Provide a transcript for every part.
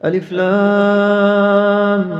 ألف لام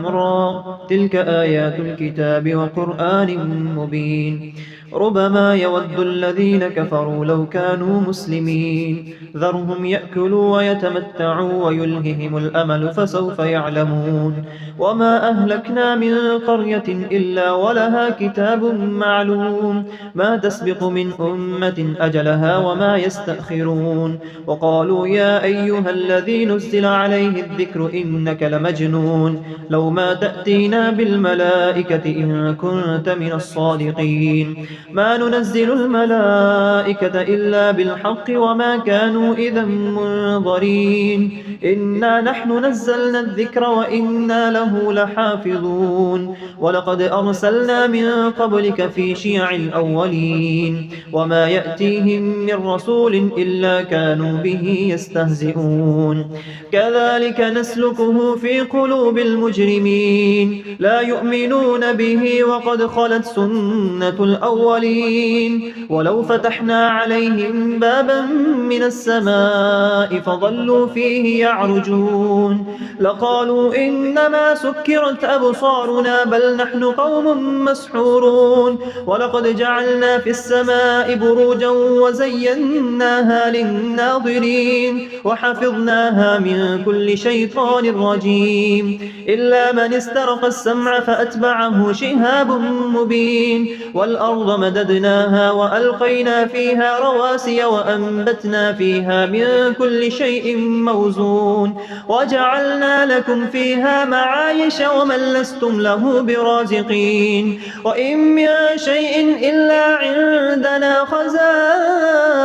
را تلك آيات الكتاب وقرآن مبين ربما يود الذين كفروا لو كانوا مسلمين ذرهم يأكلوا ويتمتعوا ويلههم الأمل فسوف يعلمون وما أهلكنا من قرية إلا ولها كتاب معلوم ما تسبق من أمة أجلها وما يستأخرون وقالوا يا أيها الذي نزل عليه الذكر إنك لمجنون لو ما تأتينا بالملائكة إن كنت من الصادقين ما ننزل الملائكة إلا بالحق وما كانوا إذا منظرين إنا نحن نزلنا الذكر وإنا له لحافظون ولقد أرسلنا من قبلك في شيع الأولين وما يأتيهم من رسول إلا كانوا به يستهزئون كذلك نسلكه في قلوب المجرمين لا يؤمنون به وقد خلت سنة الأولين ولو فتحنا عليهم بابا من السماء فظلوا فيه يعرجون لقالوا إنما سكرت أبصارنا بل نحن قوم مسحورون ولقد جعلنا في السماء بروجا وزيناها للناظرين وحفظناها من كل شيطان رجيم إلا من استرق السمع فأتبعه شهاب مبين والأرض مددناها وألقينا فيها رواسي وأنبتنا فيها من كل شيء موزون وجعلنا لكم فيها معايش ومن لستم له برازقين وإن من شيء إلا عندنا خزائنه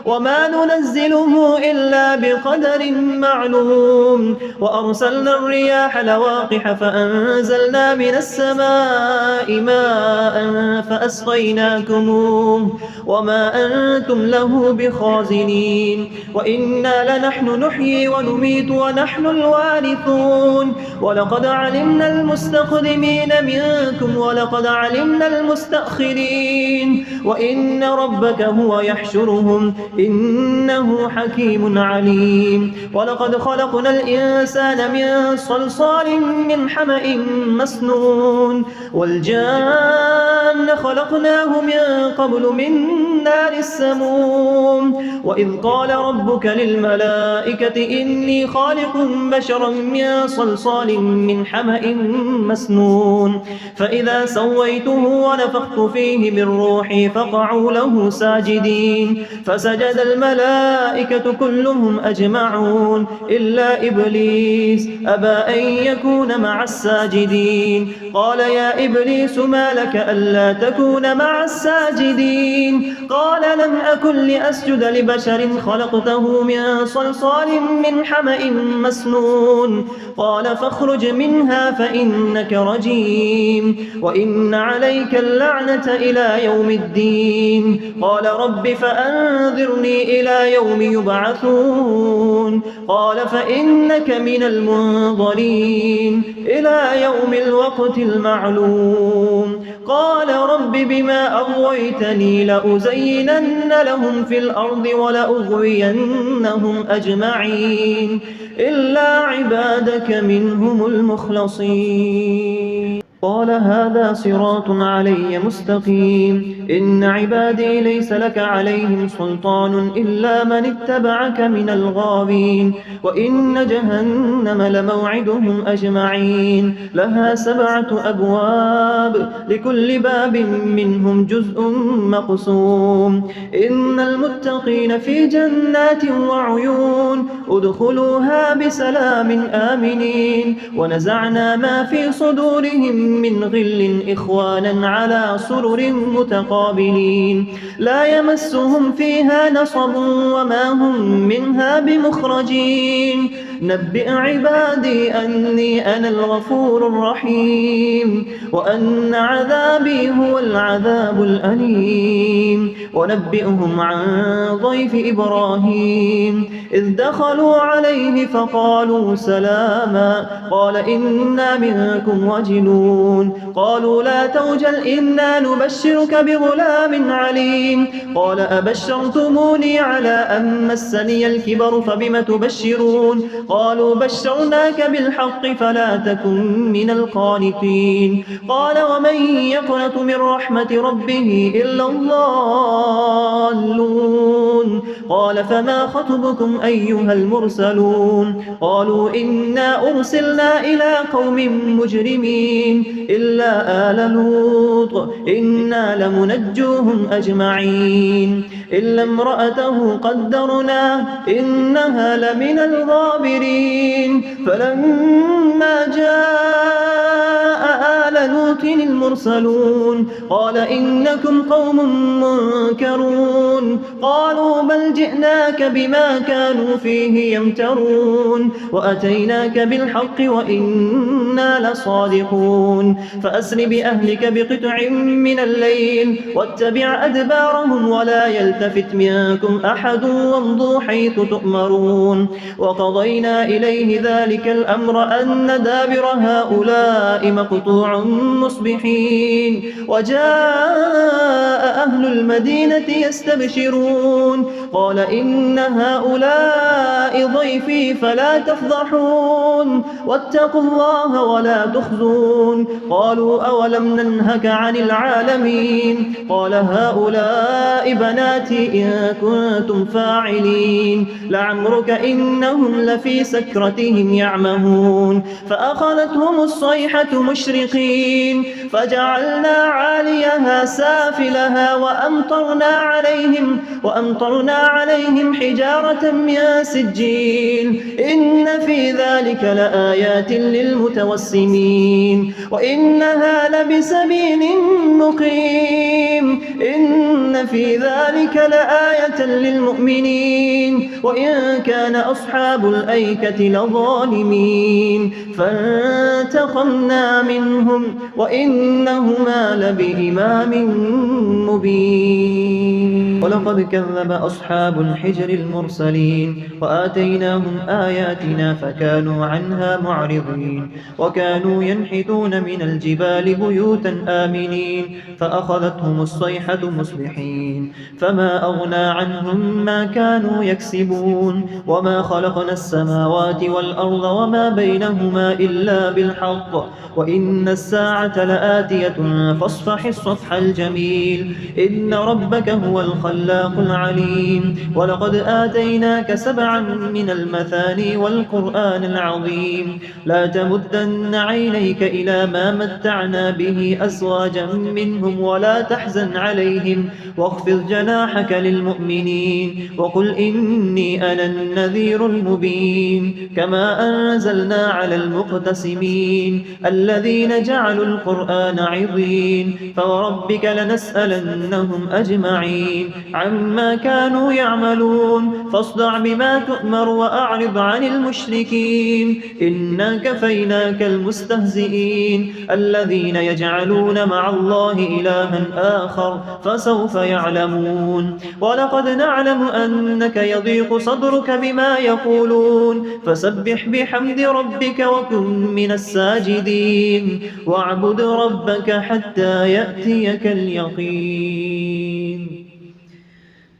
وما ننزله إلا بقدر معلوم وأرسلنا الرياح لواقح فأنزلنا من السماء ماء فأسقيناكموه وما أنتم له بخازنين وإنا لنحن نحيي ونميت ونحن الوارثون ولقد علمنا المستقدمين منكم ولقد علمنا المستأخرين وإن ربك هو يحشرهم إنه حكيم عليم ولقد خلقنا الإنسان من صلصال من حمأ مسنون والجان خلقناه من قبل من نار السموم وإذ قال ربك للملائكة إني خالق بشرا من صلصال من حمأ مسنون فإذا سويته ونفخت فيه من روحي فقعوا له ساجدين فسجد الملائكة كلهم أجمعون إلا إبليس أبى أن يكون مع الساجدين قال يا إبليس ما لك ألا تكون مع الساجدين قال لم أكن لأسجد لبشر خلقته من صلصال من حمأ مسنون قال فاخرج منها فإنك رجيم وإن عليك اللعنة إلى يوم الدين قال رب فأنذرني إلى يوم يبعثون قال فإنك من المنظرين إلى يوم الوقت المعلوم قال رب بما أغويتني لأزينن لهم في الأرض ولأغوينهم أجمعين إلا عبادك منهم المخلصين قال هذا صراط علي مستقيم إن عبادي ليس لك عليهم سلطان إلا من اتبعك من الغاوين وإن جهنم لموعدهم أجمعين لها 7 أبواب لكل باب منهم جزء مقسوم إن المتقين في جنات وعيون ادخلوها بسلام آمنين ونزعنا ما في صدورهم من غل إخوانا على سرر متقابلين لا يمسهم فيها نصب وما هم منها بمخرجين نبئ عبادي أني أنا الغفور الرحيم وأن عذابي هو العذاب الأليم ونبئهم عن ضيف إبراهيم إذ دخلوا عليه فقالوا سلاما قال إنا منكم وجلون قالوا لا توجل إنا نبشرك بغلام عليم قال أبشرتموني على أن مسني الكبر فبم تبشرون قالوا بشرناك بالحق فلا تكن من القانطين قال ومن يقنط من رحمة ربه إلا الضالون قال فما خطبكم أيها المرسلون قالوا إنا أرسلنا إلى قوم مجرمين إلا آل لوط إنا لمنجوهم أجمعين إلا امرأته قدرنا إنها لمن الغابرين فلما جاء آل لوط المرسلون قال إنكم قوم منكرون قالوا بل جئناك بما كانوا فيه يمترون وأتيناك بالحق وإنا لصادقون فأسر بأهلك بقطع من الليل واتبع أدبارهم ولا يلتفت منكم أحد وامضوا حيث تؤمرون وقضينا إليه ذلك الأمر أن دابر هؤلاء مقطوع مصبحين وجاء أهل المدينة يستبشرون قال إن هؤلاء ضيفي فلا تفضحون واتقوا الله ولا تخزون قالوا أولم ننهك عن العالمين قال هؤلاء بناتي إن كنتم فاعلين لعمرك إنهم لفي سكرتهم يعمهون فأخذتهم الصيحة مشرقين فجعلنا عاليها سافلها وأمطرنا عليهم حجارة من سجيل إن في ذلك لآيات للمتوسمين وإنها لبسبيل مقيم إن في ذلك لآية للمؤمنين وإن كان أصحاب الأيكة لظالمين فانتقمنا منهم وإنهما لبإمام مبين ولقد كذب أصحاب الحجر المرسلين وآتيناهم آياتنا فكانوا عنها معرضين وكانوا ينحتون من الجبال بيوتا آمنين فأخذتهم الصيحة مصبحين فما أغنى عنهم ما كانوا يكسبون وما خلقنا السماوات والأرض وما بينهما إلا بالحق وإن الساعة لآتية فاصفح الصفح الجميل إن ربك هو الخلاق العليم ولقد آتيناك 7 من المثاني والقرآن العظيم لا تمدن عينيك إلى ما متعنا به أزواجا منهم ولا تحزن عليهم واخفض جناحك للمؤمنين وقل إني أنا النذير المبين كما أنزلنا على المقتسمين الذين جعلوا القرآن عضين فوربك لنسألنهم أجمعين عما كانوا يعملون فاصدع بما تؤمر وأعرض عن المشركين إنا كفيناك المستهزئين الذين يجعلون مع الله إلها آخر فسوف يعلمون ولقد نعلم أنك يضيق صدرك بما يقولون فسبح بحمد ربك وكن من الساجدين واعبد ربك حتى يأتيك اليقين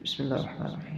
بسم الله الرحمن الرحيم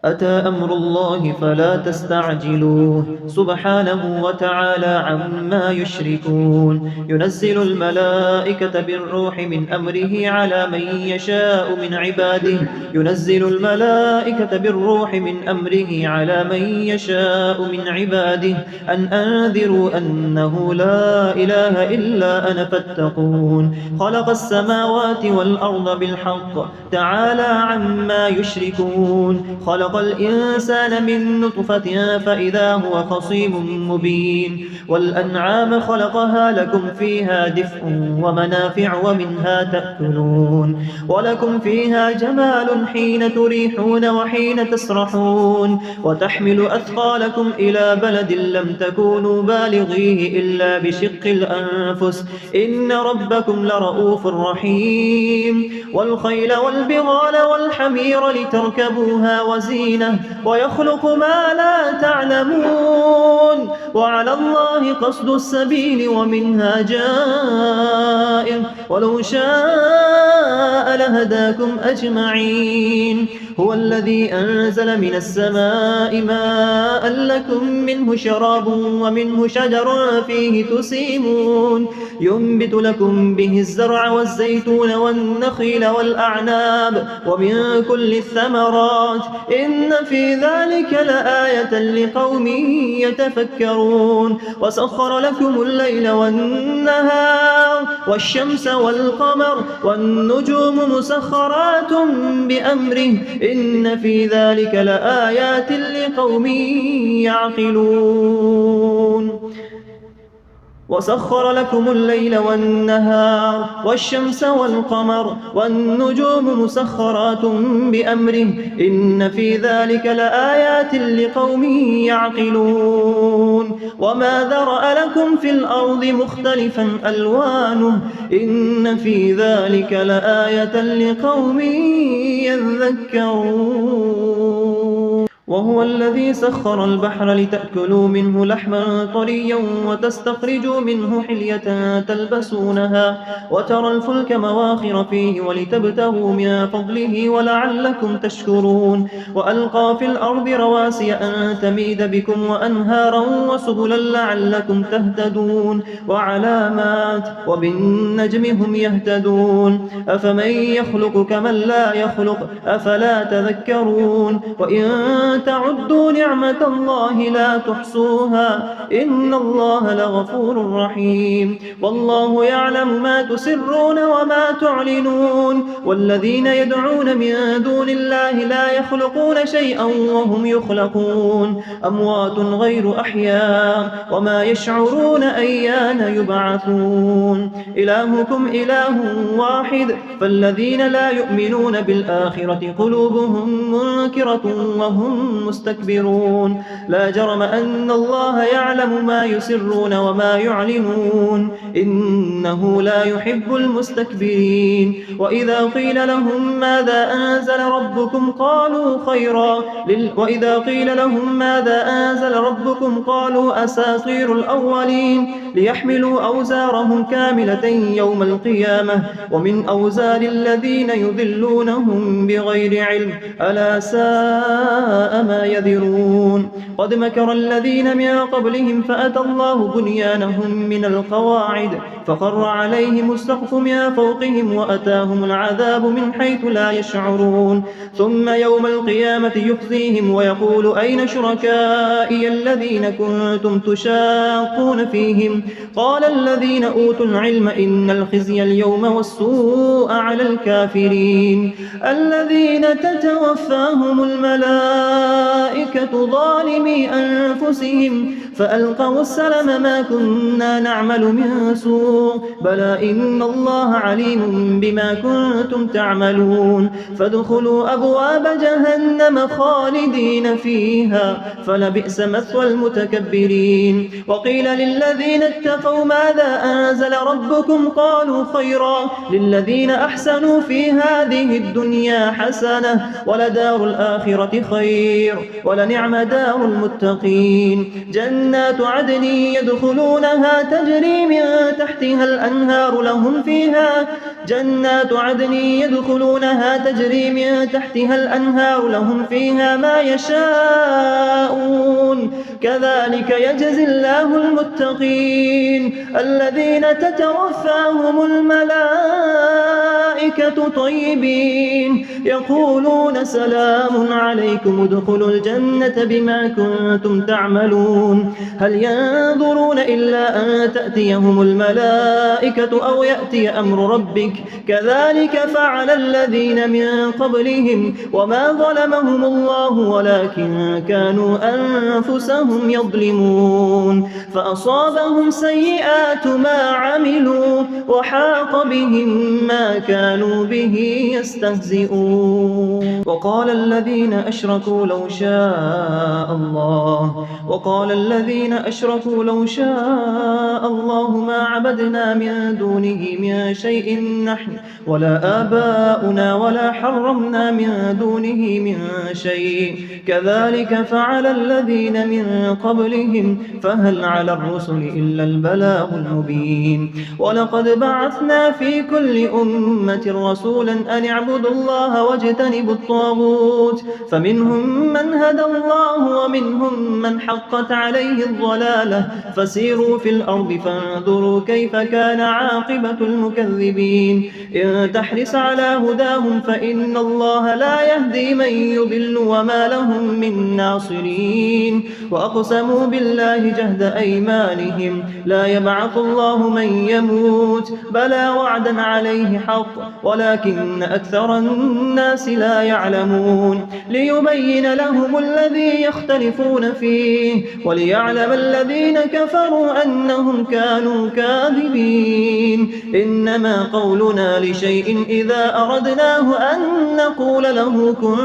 أتى أمر الله فلا تستعجلوه سبحانه وتعالى عما يشركون ينزل الملائكة بالروح من أمره على من يشاء من عباده ينزل الملائكة بالروح من أمره على من يشاء من عباده أن أنذروا أنه لا إله إلا أنا فاتقون خلق السماوات والأرض بالحق تعالى عما يشركون خلق الإنسان من نطفة فإذا هو خصيم مبين والأنعام خلقها لكم فيها دفء ومنافع ومنها تأكلون ولكم فيها جمال حين تريحون وحين تسرحون وتحمل أثقالكم إلى بلد لم تكونوا بالغيه إلا بشق الأنفس إن ربكم لرؤوف رحيم والخيل والبغال والحمير لتركبوها وزينة ويخلق ما لا تعلمون وعلى الله قصد السبيل ومنها جائر ولو شاء لهداكم أجمعين. هو الذي أنزل من السماء ماء لكم منه شراب ومنه شجر فيه تسيمون ينبت لكم به الزرع والزيتون والنخيل والأعناب ومن كل الثمرات إن في ذلك لآية لقوم يتفكرون. وسخر لكم الليل والنهار والشمس والقمر والنجوم مسخرات بأمره إن في ذلك لآيات لقوم يعقلون. وسخر لكم الليل والنهار والشمس والقمر والنجوم مسخرات بأمره إن في ذلك لآيات لقوم يعقلون. وما ذرأ لكم في الأرض مختلفا ألوانه إن في ذلك لآية لقوم يذكرون. وهو الذي سخر البحر لتأكلوا منه لحما طريا وتستخرجوا منه حلية تلبسونها وترى الفلك مواخر فيه ولتبتغوا من فضله ولعلكم تشكرون. وألقى في الأرض رواسي أن تميد بكم وأنهارا وسبلا لعلكم تهتدون وعلامات وبالنجم هم يهتدون. أفمن يخلق كمن لا يخلق أفلا تذكرون. وإن تعدوا نعمة الله لا تحصوها إن الله لغفور رحيم. والله يعلم ما تسرون وما تعلنون. والذين يدعون من دون الله لا يخلقون شيئا وهم يخلقون أموات غير أحياء وما يشعرون أيان يبعثون. إلهكم إله واحد فالذين لا يؤمنون بالآخرة قلوبهم منكرة وهم مستكبرون. لا جرم أن الله يعلم ما يسرون وما يعلنون إنه لا يحب المستكبرين. وإذا قيل لهم ماذا أنزل ربكم قالوا خيرا وإذا قيل لهم ماذا أنزل ربكم قالوا أساطير الأولين ليحملوا أوزارهم كاملة يوم القيامة ومن أوزار الذين يضلونهم بغير علم ألا ساء ما يذرون. قد مكر الذين من قبلهم فأتى الله بنيانهم من القواعد فخر عليهم السقف من فوقهم وأتاهم العذاب من حيث لا يشعرون. ثم يوم القيامة يخزيهم ويقول أين شركائي الذين كنتم تشاقون فيهم قال الذين أوتوا العلم إن الخزي اليوم والسوء على الكافرين الذين تتوفاهم الملائكة ظالمي أنفسهم فألقوا السلم ما كنا نعمل من سوء بلى إن الله عليم بما كنتم تعملون. فادخلوا أبواب جهنم خالدين فيها فلبئس مثوى المتكبرين. وقيل للذين اتقوا ماذا أنزل ربكم قالوا خيرا للذين أحسنوا في هذه الدنيا حسنة ولدار الآخرة خير ولنعم دار المتقين. جنات عدن يدخلونها تجري من تحتها الأنهار لهم فيها ما يشاءون كذلك يجزي الله المتقين الذين تتوفاهم الملائكة طيبين يقولون سلام عليكم ادخلوا الجنة بما كنتم تعملون. هل ينظرون إلا أن تأتيهم الملائكة أو يأتي أمر ربك كذلك فعل الذين من قبلهم وما ظلمهم الله ولكن كانوا أنفسهم يظلمون. فأصابهم سيئات ما عملوا وحاق بهم ما كانوا كانوا به يستهزئون. وقال الذين أشركوا لو شاء الله ما عبدنا من دونه من شيء نحن ولا آباؤنا ولا حرمنا من دونه من شيء كذلك فعل الذين من قبلهم فهل على الرسل إلا البلاغ المبين. ولقد بعثنا في كل أمة رسولا أن اعبدوا الله واجتنبوا الطاغوت فمنهم من هدى الله ومنهم من حقت عليه الضلالة فسيروا في الأرض فانظروا كيف كان عاقبة المكذبين. إن تحرص على هداهم فإن الله لا يهدي من يضل وما لهم من ناصرين. وأقسموا بالله جهد أيمانهم لا يبعث الله من يموت بلى وعدا عليه حق ولكن أكثر الناس لا يعلمون. ليبين لهم الذي يختلفون فيه وليعلم الذين كفروا أنهم كانوا كاذبين. إنما قولنا لشيء إذا أردناه أن نقول له كن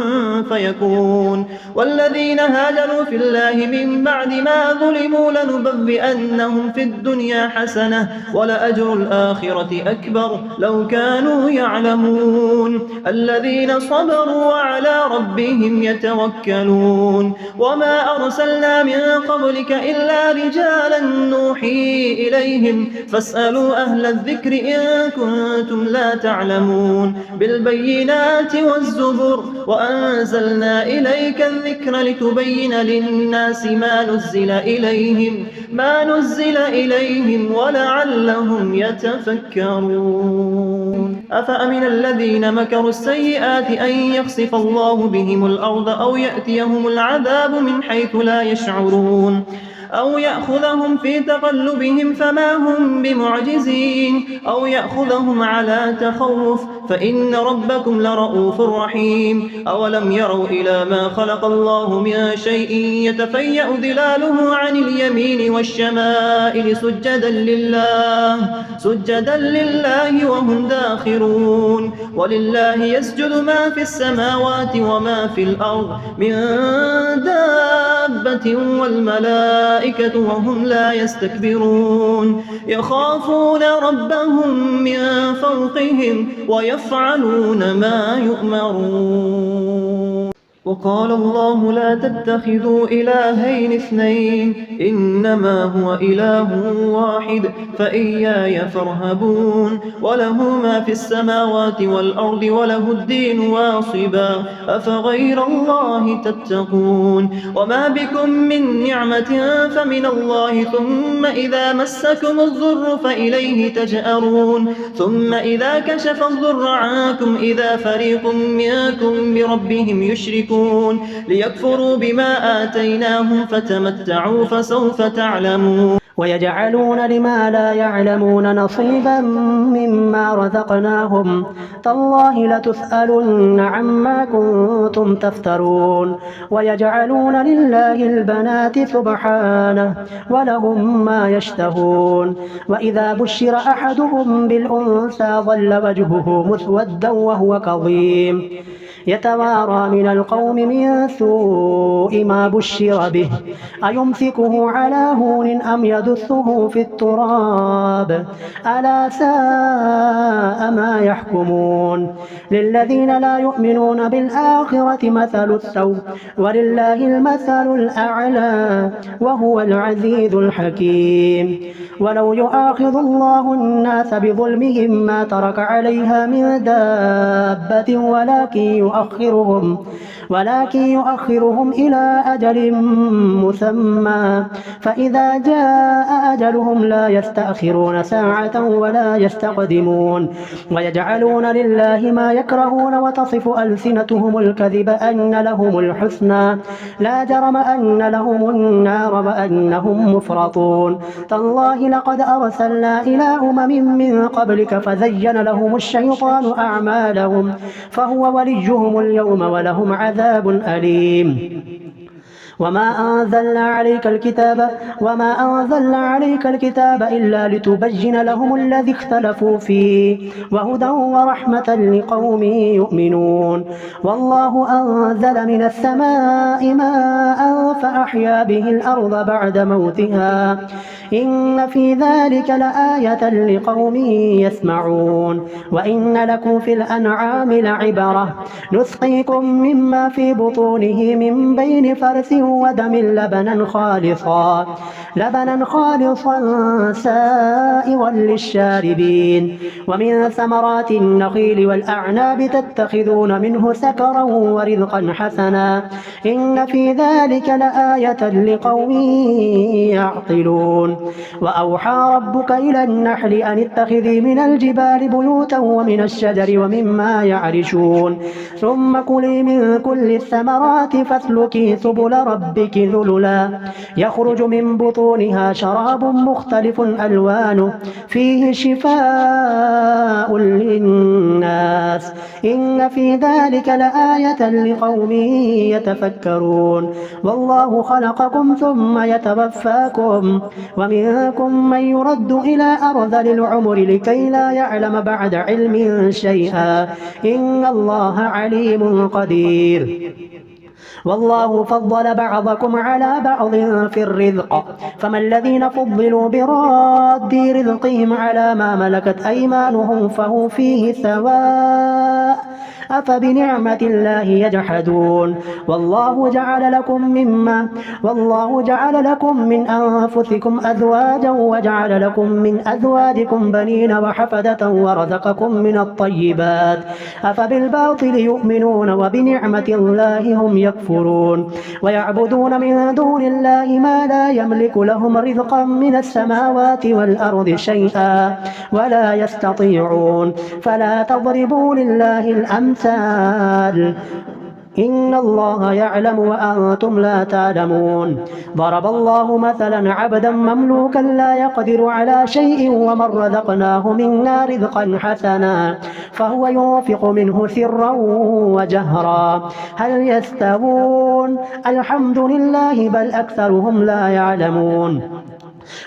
فيكون. والذين هاجروا في الله من بعد ما ظلموا لنبوئنهم في الدنيا حسنة ولأجر الآخرة أكبر لو كانوا يعلمون. الذين صبروا وعلى ربهم يتوكلون. وما أرسلنا من قبلك إلا رجالا نوحي إليهم فاسألوا أهل الذكر إن كنتم لا تعلمون. بالبينات والزبر وأنزلنا إليك الذكر لتبين للناس ما نزل إليهم ولعلهم يتفكرون. أفأمن الذين مكروا السيئات أن يخسف الله بهم الأرض أو يأتيهم العذاب من حيث لا يشعرون أو يأخذهم في تقلبهم فما هم بمعجزين أو يأخذهم على تخوف فإن ربكم لرؤوف رحيم. أولم يروا إلى ما خلق الله من شيء يتفيأ ظلاله عن اليمين والشمائل سجدا لله وهم داخرون. ولله يسجد ما في السماوات وما في الأرض من دابة والملائكة وهم لا يستكبرون. يخافون ربهم من فوقهم ويفعلون ما يؤمرون. وقال الله لا تتخذوا إلهين اثنين إنما هو إله واحد فإياي فارهبون. وله ما في السماوات والأرض وله الدين واصبا أفغير الله تتقون. وما بكم من نعمة فمن الله ثم إذا مسكم الضر فإليه تجأرون. ثم إذا كشف الضر عنكم إذا فريق منكم بربهم يشركون ليكفروا بما آتيناهم فتمتعوا فسوف تعلمون. ويجعلون لما لا يعلمون نصيبا مما رزقناهم تالله لتسألن عما كنتم تفترون. ويجعلون لله البنات سبحانه ولهم ما يشتهون. وإذا بشر أحدهم بالأنثى ظل وجهه مسودا وهو كظيم يتوارى من القوم من سوء ما بشر به أيمسكه على هون أم يدسه في التراب ألا ساء ما يحكمون. للذين لا يؤمنون بالآخرة مثل السوء ولله المثل الأعلى وهو العزيز الحكيم. ولو يؤاخذ الله الناس بظلمهم ما ترك عليها من دابة ولكن يؤخرهم إلى أجل مسمى فإذا جاء أجلهم لا يستأخرون ساعة ولا يستقدمون. ويجعلون لله ما يكرهون وتصف ألسنتهم الكذب أن لهم الحسنى لا جرم أن لهم النار وأنهم مفرطون. تالله لقد أرسلنا إلى أمم من قبلك فزين لهم الشيطان أعمالهم فهو وليهم اليوم ولهم عذاب أليم. وما أنزلنا عليك الكتاب إلا لتبين لهم الذي اختلفوا فيه وهدى ورحمة لقوم يؤمنون. والله أنزل من السماء ماء فأحيا به الأرض بعد موتها إن في ذلك لآية لقوم يسمعون. وإن لكم في الأنعام لعبرة نسقيكم مما في بطونه من بين فرث ودم لبنا خالصا سائغا للشاربين ومن ثمرات النخيل والأعناب تتخذون منه سكرا ورزقا حسنا إن في ذلك لآية لقوم يعقلون. وأوحى ربك إلى النحل أن اتخذي من الجبال بيوتا ومن الشجر ومما يعرشون ثم كلي من كل الثمرات فاسلكي سبل ربك ذللا يخرج من بطونها شراب مختلف ألوانه فيه شفاء للناس إن في ذلك لآية لقوم يتفكرون. والله خلقكم ثم يتوفاكم ومنكم من يرد إلى أرذل العمر لكي لا يعلم بعد علم شيئا إن الله عليم قدير. والله فضل بعضكم على بعض في الرزق فما الذين فضلوا براد رزقهم على ما ملكت أيمانهم فهو فيه سواء أفبنعمة الله يجحدون. والله جعل لكم من أنفسكم أزواجا وجعل لكم من أزواجكم بنين وحفدة ورزقكم من الطيبات أفبالباطل يؤمنون وبنعمة الله هم يكفرون. ويعبدون من دون الله ما لا يملك لهم رزقا من السماوات والأرض شيئا ولا يستطيعون فلا تضربوا لله الأمثال إن الله يعلم وأنتم لا تعلمون. ضرب الله مثلا عبدا مملوكا لا يقدر على شيء ومن رزقناه منا رزقا حسنا فهو ينفق منه سرا وجهرا هل يستوون الحمد لله بل أكثرهم لا يعلمون.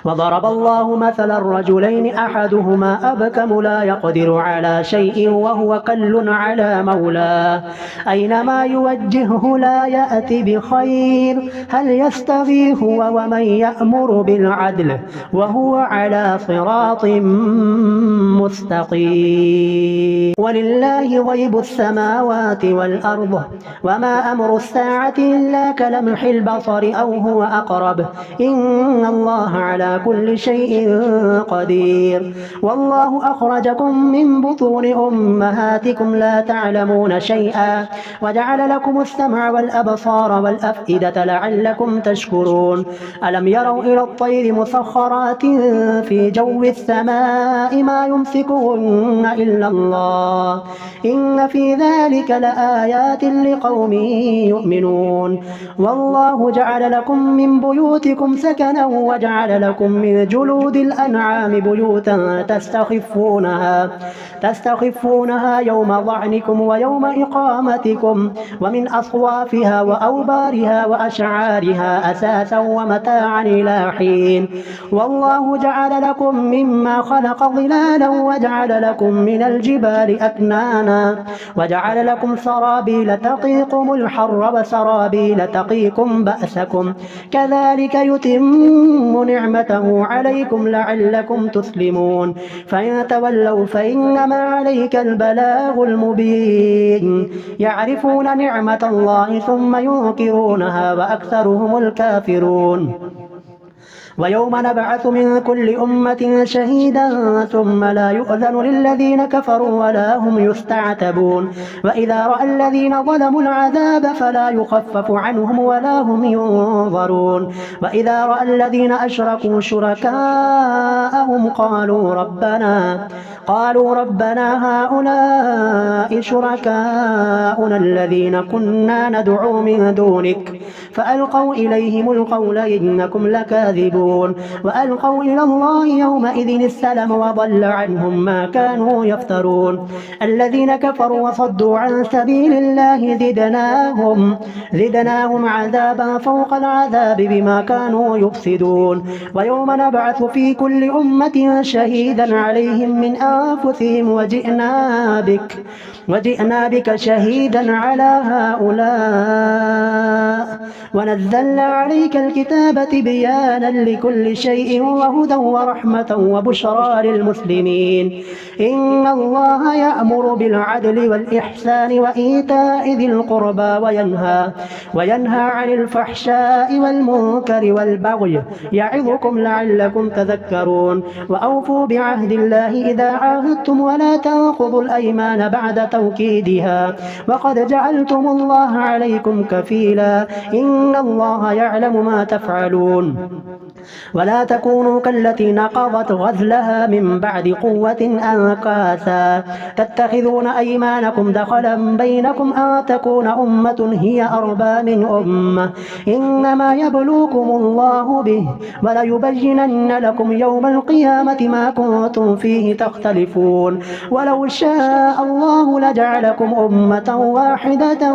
وضرب الله مثلا الرجلين أحدهما أبكم لا يقدر على شيء وهو كل على مولاه أينما يوجهه لا يأتي بخير هل يستوي هو ومن يأمر بالعدل وهو على صراط مستقيم. ولله غيب السماوات والأرض وما أمر الساعة إلا كلمح البصر أو هو أقرب إن الله على كل شيء قدير. والله أخرجكم من بطون أمهاتكم لا تعلمون شيئا وجعل لكم السمع والأبصار والأفئدة لعلكم تشكرون. ألم يروا إلى الطير مسخرات في جو السماء ما يمسكهن إلا الله إن في ذلك لآيات لقوم يؤمنون. والله جعل لكم من بيوتكم سكنا وجعل لكم من جلود الأنعام بيوتا تستخفونها يوم ضعنكم ويوم إقامتكم ومن أصوافها وأوبارها وأشعارها أساسا ومتاعا إلى حين. والله جعل لكم مما خلق ظلالا وجعل لكم من الجبال أكنانا وجعل لكم سرابيل تقيكم الحر وسرابيل تقيكم بأسكم كذلك يتم نعمته عليكم لعلكم تسلمون. فإن تولوا فإنما عليك البلاغ المبين. يعرفون نعمة الله ثم ينكرونها وأكثرهم الكافرون. ويوم نبعث من كل أمة شهيدا ثم لا يؤذن للذين كفروا ولا هم يستعتبون. وإذا رأى الذين ظلموا العذاب فلا يخفف عنهم ولا هم ينظرون. وإذا رأى الذين أشركوا شركاءهم قالوا ربنا هؤلاء شركاؤنا الذين كنا ندعو من دونك فألقوا إليهم القول إنكم لكاذبون وألقوا إلى الله يومئذ السلم وضل عنهم ما كانوا يفترون الذين كفروا وصدوا عن سبيل الله زدناهم عذابا فوق العذاب بما كانوا يفسدون ويوم نبعث في كل أمة شهيدا عليهم من أنفسهم وجئنا بك شهيدا على هؤلاء ونزلنا عليك الكتاب بيانا لكل شيء وهدى ورحمة وبشرى للمسلمين إن الله يأمر بالعدل والإحسان وإيتاء ذي القربى وينهى عن الفحشاء والمنكر والبغي يعظكم لعلكم تذكرون وأوفوا بعهد الله إذا عاهدتم ولا تنقضوا الأيمان بعد توكيدها وقد جعلتم الله عليكم كفيلا إن الله يعلم ما تفعلون ولا تكونوا كالتي نقضت غزلها من بعد قوة أنكاثا تتخذون أيمانكم دخلا بينكم أن تكون أمة هي أربى من أمة إنما يبلوكم الله به وليبينن لكم يوم القيامة ما كنتم فيه تختلفون ولو شاء الله لجعلكم أمة واحدة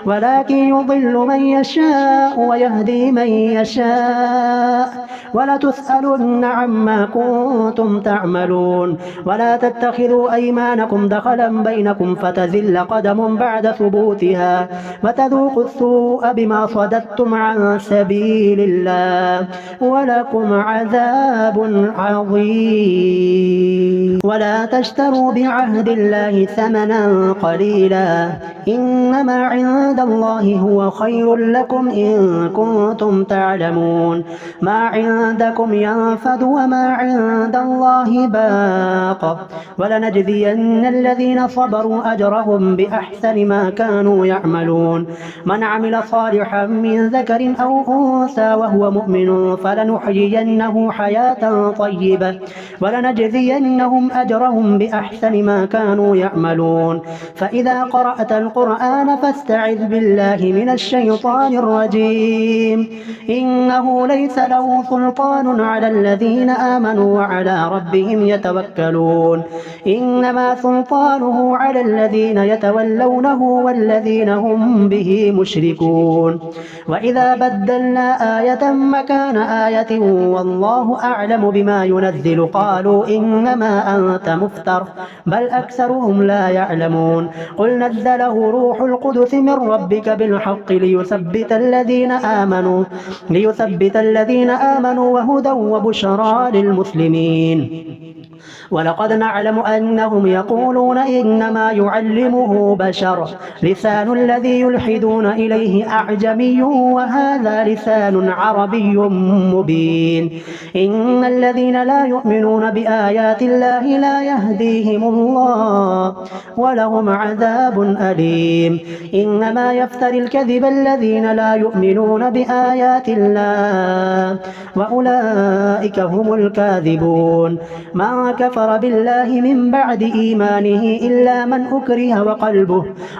ولكن يضل من يشاء ويهدي من يشاء ولتسألن عما كنتم تعملون ولا تتخذوا أيمانكم دخلا بينكم فتزل قدم بعد ثبوتها وتذوقوا السوء بما صددتم عن سبيل الله ولكم عذاب عظيم ولا تشتروا بعهد الله ثمنا قليلا إنما عند الله هو خير لكم إن كنتم تعلمون ما عندكم ينفد وما عند الله باق ولنجزين الذين صبروا أجرهم بأحسن ما كانوا يعملون من عمل صالحا من ذكر أو أنثى وهو مؤمن فلنحيينه حياة طيبة ولنجزينهم أجرهم بأحسن ما كانوا يعملون فإذا قرأت القرآن فاستعذ بالله من الشيطان الرجيم إنه ليس له سلطان على الذين آمنوا وعلى ربهم يتوكلون إنما سلطانه على الذين يتولونه والذين هم به مشركون وإذا بدلنا آية مكان آية والله أعلم بما ينزل قالوا إنما أنت مفتر بل أكثرهم لا يعلمون قل نزله روح القدس من ربك بالحق ليثبت الذين آمنوا وهدى وبشرى للمسلمين ولقد نعلم أنهم يقولون إنما يعلمه بشر لسان الذي يلحدون إليه أعجمي وهذا لسان عربي مبين إن الذين لا يؤمنون بآيات الله لا يهديهم الله ولهم عذاب أليم إنما يفتري الكذب الذين لا يؤمنون بآيات الله وأولئك هم الكاذبون ما كفر بالله من بعد إيمانه إلا من أكره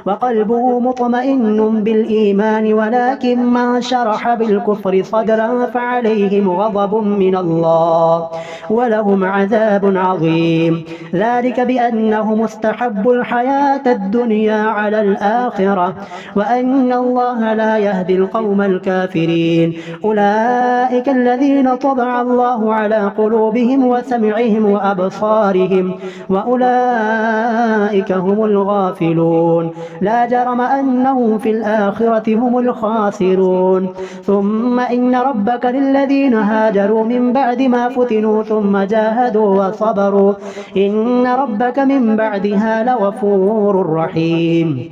وقلبه مطمئن بالإيمان ولكن من شرح بالكفر صدرا فعليهم غضب من الله ولهم عذاب عظيم ذلك بأنهم استحبوا الحياة الدنيا على الآخرة وأن الله لا يهدي القوم الكافرين أولئك الذين طبع الله على قلوبهم وسمعهم وأبصارهم وأولئك هم الغافلون لا جرم أنهم في الآخرة هم الخاسرون ثم إن ربك للذين هاجروا من بعد ما فتنوا ثم جاهدوا وصبروا إن ربك من بعدها لغفور رحيم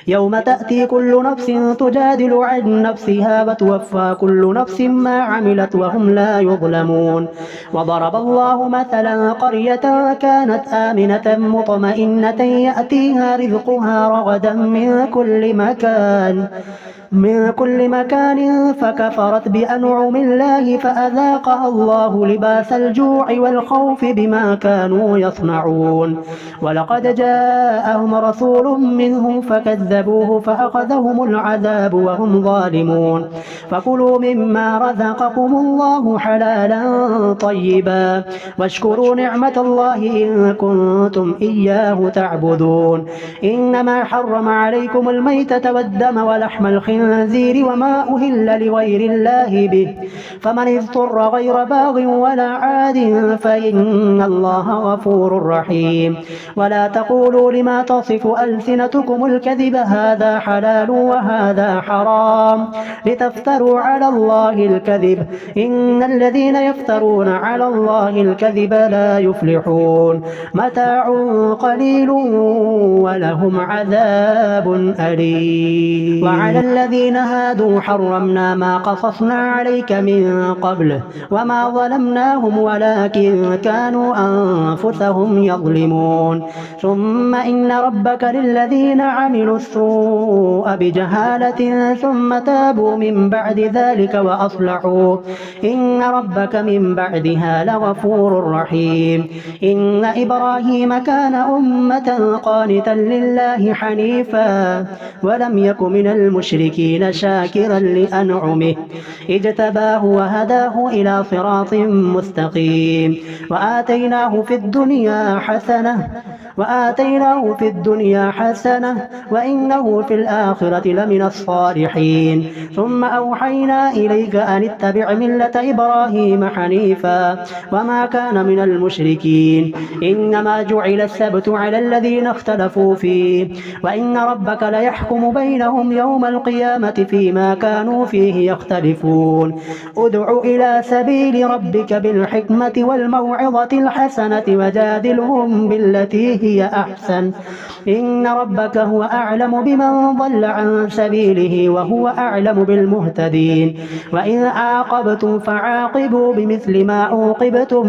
يوم تأتي كل نفس تجادل عن نفسها وتوفى كل نفس ما عملت وهم لا يظلمون. وضرب الله مثلا قرية كانت آمنة مطمئنة يأتيها رزقها رغدا من كل مكان فكفرت بأنعم الله فأذاقها الله لباس الجوع والخوف بما كانوا يصنعون. ولقد جاءهم رسول منهم فكذبوه فأخذهم العذاب وهم ظالمون. فكلوا مما رزقكم الله حلالا طيبا واشكروا نعمة الله إن كنتم إياه تعبدون. إنما حرم عليكم الميتة والدم ولحم الخنزير وما أهل لغير الله به فمن اضطر غير باغ ولا عاد فإن الله غفور رحيم. ولا تقولوا لما تصف ألسنتكم الكذب هذا حلال وهذا حرام لتفتروا على الله الكذب إن الذين يفترون على الله الكذب لا يفلحون. متاع قليل ولهم عذاب أليم. وعلى الذين هادوا حرمنا ما قصصنا عليك من قبل وما ظلمناهم ولكن كانوا أنفسهم يظلمون. ثم إن ربك للذين عملوا السوء بجهالة ثم تابوا من بعد ذلك وأصلحوا إن ربك من بعدها لغفور رحيم. إن إبراهيم كان أمة قانتا لله حنيفا ولم يك من المشركين شاكرا لأنعمه اجتباه وهداه إلى صراط مستقيم. وآتيناه في الدنيا حسنة وإنه في الآخرة لمن الصالحين. ثم أوحينا إليك أن اتبع ملة إبراهيم حنيفا وما كان من المشركين. إنما جعل السبت على الذين اختلفوا فيه وإن ربك ليحكم بينهم يوم القيامة فيما كانوا فيه يختلفون. ادع إلى سبيل ربك بالحكمة والموعظة الحسنة وجادلهم بالتي هي أحسن إن ربك هو أعلم بمن ضل عن سبيله وهو أعلم بالمهتدين. وإن عاقبتم فعاقبوا بمثل ما عوقبتم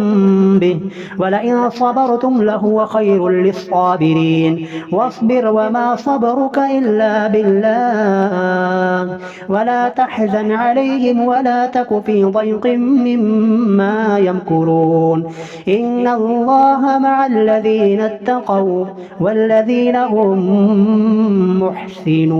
به ولئن صبرتم لهو خير للصابرين. واصبر وما صبرك إلا بالله ولا تحزن عليهم ولا تك في ضيق مما يمكرون. إن الله مع الذين اتقوا والذين هم محسنون.